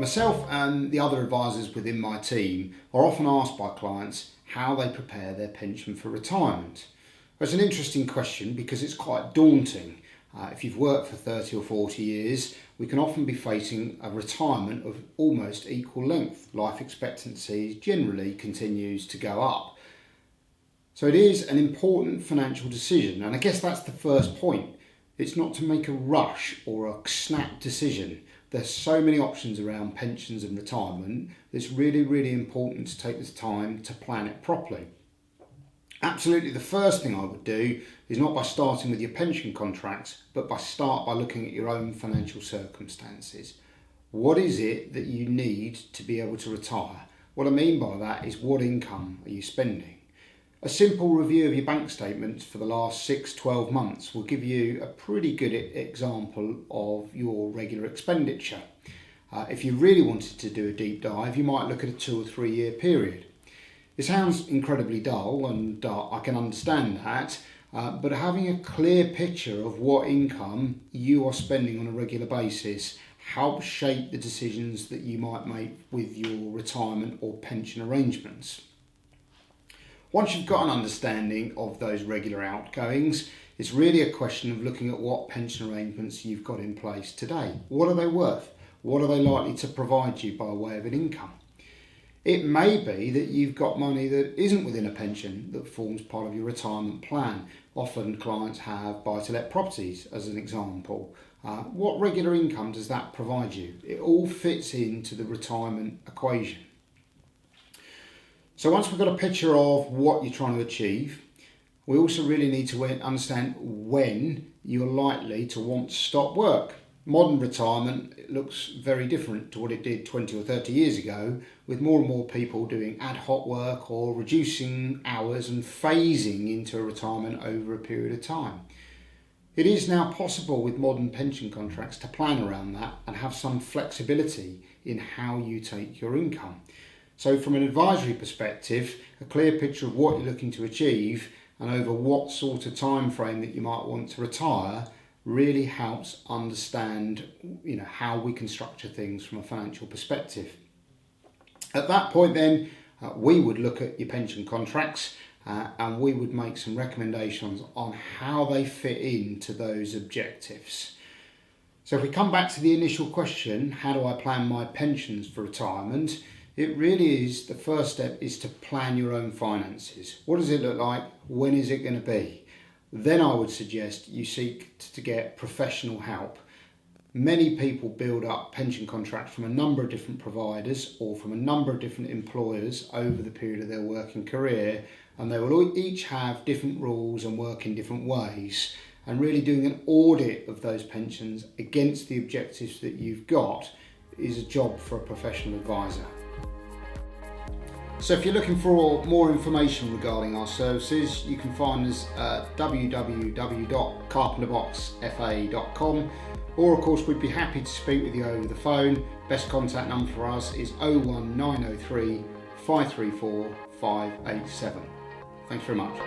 Myself and the other advisors within my team are often asked by clients how they prepare their pension for retirement. It's an interesting question because it's quite daunting. If you've worked for 30 or 40 years, we can often be facing a retirement of almost equal length. Life expectancy generally continues to go up. So it is an important financial decision, and I guess that's the first point. It's not to make a rush or a snap decision. There's so many options around pensions and retirement that it's really important to take this time to plan it properly. Absolutely, the first thing I would do is not by starting with your pension contracts, but start by looking at your own financial circumstances. What is it that you need to be able to retire? What I mean by that is, what income are you spending? A simple review of your bank statements for the last 6-12 months will give you a pretty good example of your regular expenditure. If you really wanted to do a deep dive, you might look at a 2 or 3 year period. It sounds incredibly dull, and I can understand that, but having a clear picture of what income you are spending on a regular basis helps shape the decisions that you might make with your retirement or pension arrangements. Once you've got an understanding of those regular outgoings, it's really a question of looking at what pension arrangements you've got in place today. What are they worth? What are they likely to provide you by way of an income? It may be that you've got money that isn't within a pension that forms part of your retirement plan. Often clients have buy-to-let properties as an example. What regular income does that provide you? It all fits into the retirement equation. So once we've got a picture of what you're trying to achieve, we also really need to understand when you're likely to want to stop work. Modern retirement looks very different to what it did 20 or 30 years ago, with more and more people doing ad hoc work or reducing hours and phasing into a retirement over a period of time. It is now possible with modern pension contracts to plan around that and have some flexibility in how you take your income. So from an advisory perspective, a clear picture of what you're looking to achieve and over what sort of time frame that you might want to retire really helps understand, how we can structure things from a financial perspective. At that point then, we would look at your pension contracts and we would make some recommendations on how they fit into those objectives. So if we come back to the initial question, how do I plan my pensions for retirement? It really is, the first step is to plan your own finances. What does it look like? When is it going to be? Then I would suggest you seek to get professional help. Many people build up pension contracts from a number of different providers or from a number of different employers over the period of their working career, and they will each have different rules and work in different ways. And really doing an audit of those pensions against the objectives that you've got is a job for a professional advisor. So if you're looking for more information regarding our services, you can find us at www.carpenterboxfa.com, or of course we'd be happy to speak with you over the phone. Best contact number for us is 01903 534 587. Thanks very much.